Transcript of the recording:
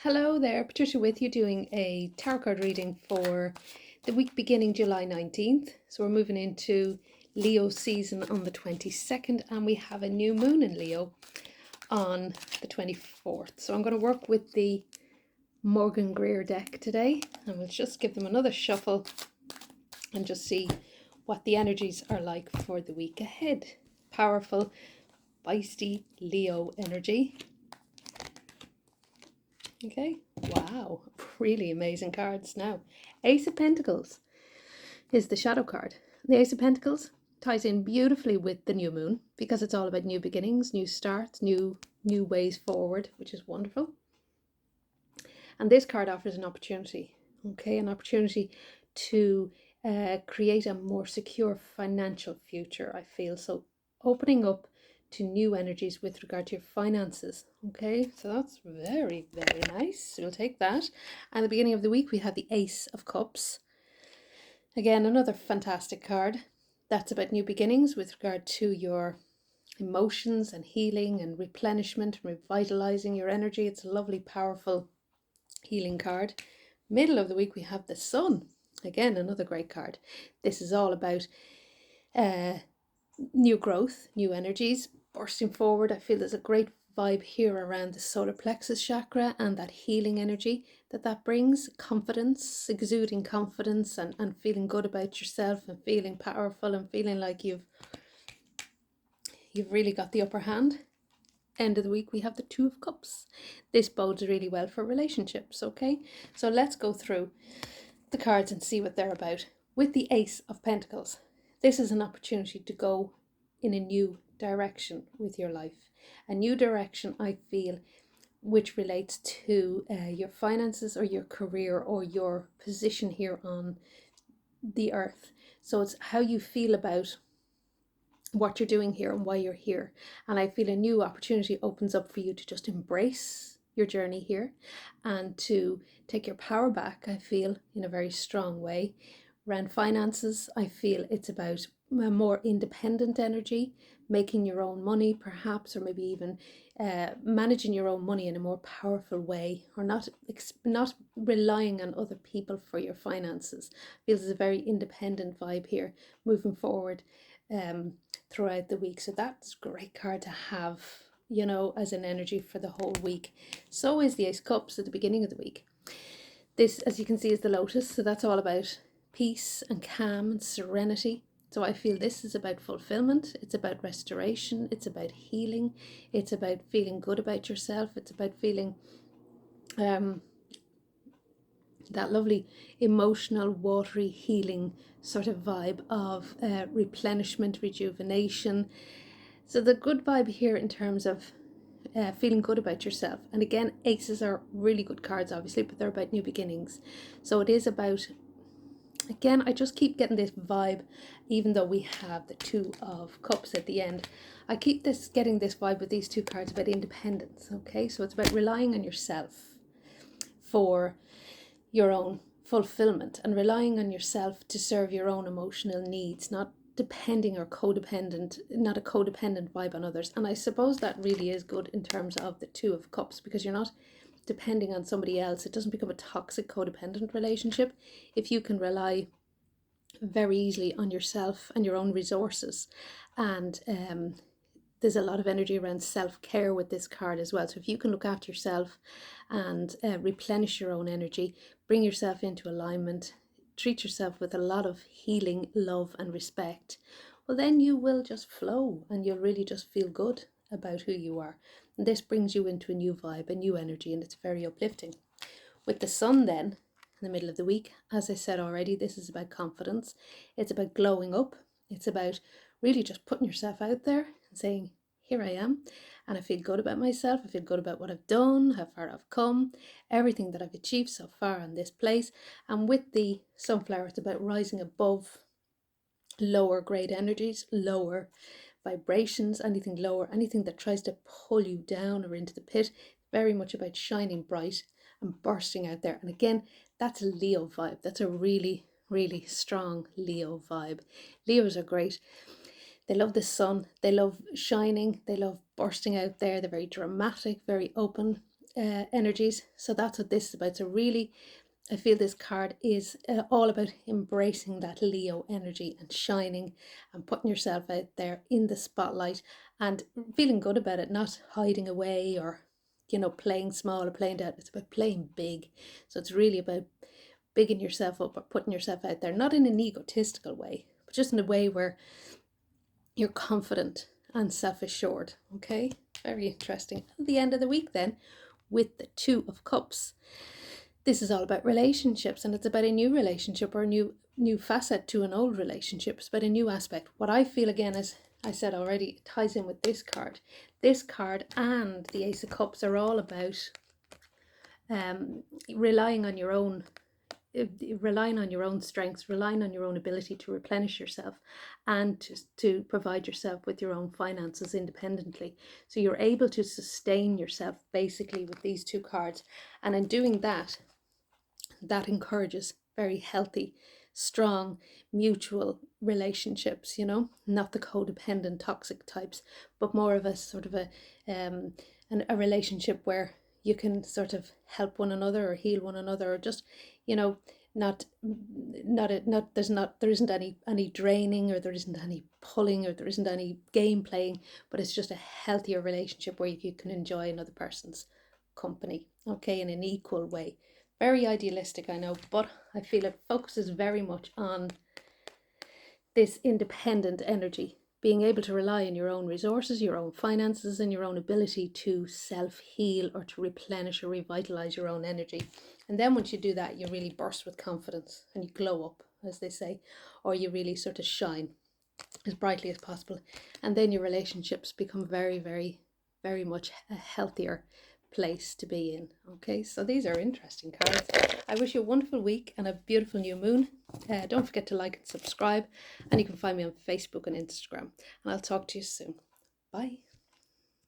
Hello there, Patricia with you doing a tarot card reading for the week beginning July 19th. So we're moving into Leo season on the 22nd and we have a new moon in Leo on the 24th. So I'm going to work with the Morgan Greer deck today and we'll just give them another shuffle and just see what the energies are like for the week ahead. Powerful, feisty Leo energy. Okay, wow, really amazing cards now. Ace of Pentacles is the shadow card. The Ace of Pentacles ties in beautifully with the new moon because it's all about new beginnings, new starts, new ways forward, which is wonderful. And this card offers an opportunity, okay, an opportunity to create a more secure financial future, I feel. So opening up to new energies with regard to your finances. Okay, so that's very, very nice. We'll take that. And at the beginning of the week, we have the Ace of Cups. Again, another fantastic card. That's about new beginnings with regard to your emotions and healing and replenishment, revitalizing your energy. It's a lovely, powerful healing card. Middle of the week, we have the Sun. Again, another great card. This is all about new growth, new energies, bursting forward. I feel there's a great vibe here around the solar plexus chakra and that healing energy that brings. Confidence, exuding confidence and feeling good about yourself and feeling powerful and feeling like you've really got the upper hand. End of the week, we have the Two of Cups. This bodes really well for relationships, okay? So let's go through the cards and see what they're about. With the Ace of Pentacles, this is an opportunity to go in a new direction with your life. A new direction, I feel, which relates to your finances or your career or your position here on the earth. So it's how you feel about what you're doing here and why you're here. And I feel a new opportunity opens up for you to just embrace your journey here and to take your power back, I feel, in a very strong way. Around finances, I feel it's about a more independent energy, making your own money perhaps, or maybe even managing your own money in a more powerful way, or not relying on other people for your finances. Feels there's a very independent vibe here moving forward throughout the week. So that's a great card to have, you know, as an energy for the whole week. So is the Ace of Cups at the beginning of the week. This, as you can see, is the Lotus. So that's all about peace and calm and serenity. So I feel this is about fulfillment. It's about restoration. It's about healing. It's about feeling good about yourself. It's about feeling that lovely emotional, watery, healing sort of vibe of replenishment, rejuvenation. So the good vibe here in terms of feeling good about yourself. And again, aces are really good cards, obviously, but they're about new beginnings. So it is about, again, I just keep getting this vibe, even though we have the Two of Cups at the end. I keep getting this vibe with these two cards about independence, okay? So it's about relying on yourself for your own fulfillment and relying on yourself to serve your own emotional needs, not depending or codependent, not a codependent vibe on others. And I suppose that really is good in terms of the Two of Cups, because you're not depending on somebody else. It doesn't become a toxic codependent relationship if you can rely very easily on yourself and your own resources. And there's a lot of energy around self-care with this card as well. So if you can look after yourself and replenish your own energy, bring yourself into alignment, treat yourself with a lot of healing, love and respect, well then you will just flow and you'll really just feel good about who you are. And this brings you into a new vibe, a new energy, and it's very uplifting. With the Sun then, in the middle of the week, as I said already, this is about confidence. It's about glowing up. It's about really just putting yourself out there and saying, here I am, and I feel good about myself. I feel good about what I've done, how far I've come, everything that I've achieved so far in this place. And with the Sunflower, it's about rising above lower grade energies, lower vibrations, anything lower, anything that tries to pull you down or into the pit. Very much about shining bright and bursting out there. And again, that's a Leo vibe. That's a really, really strong Leo vibe. Leos are great. They love the sun. They love shining. They love bursting out there. They're very dramatic, very open. energies. So that's what this is about. So really, I feel this card is all about embracing that Leo energy and shining and putting yourself out there in the spotlight and feeling good about it, not hiding away or, playing small or playing down. It's about playing big. So it's really about bigging yourself up or putting yourself out there, not in an egotistical way, but just in a way where you're confident and self-assured. Okay, very interesting. At the end of the week then, with the Two of Cups, this is all about relationships, and it's about a new relationship or a new facet to an old relationship. It's about a new aspect. What I feel, again, as I said already, it ties in with this card. This card and the Ace of Cups are all about relying on your own strengths, relying on your own ability to replenish yourself and to provide yourself with your own finances independently. So you're able to sustain yourself basically with these two cards. And in doing that, that encourages very healthy, strong, mutual relationships, not the codependent, toxic types, but more of a sort of a relationship where you can sort of help one another or heal one another, or just, not there isn't any draining, or there isn't any pulling, or there isn't any game playing, but it's just a healthier relationship where you can enjoy another person's company, okay, in an equal way. Very idealistic, I know, but I feel it focuses very much on this independent energy, being able to rely on your own resources, your own finances, and your own ability to self-heal or to replenish or revitalize your own energy. And then once you do that, you really burst with confidence and you glow up, as they say, or you really sort of shine as brightly as possible. And then your relationships become very, very, very much a healthier place to be in. Okay, so these are interesting cards. I wish you a wonderful week and a beautiful new moon. Don't forget to like and subscribe, and you can find me on Facebook and Instagram, and I'll talk to you soon. Bye.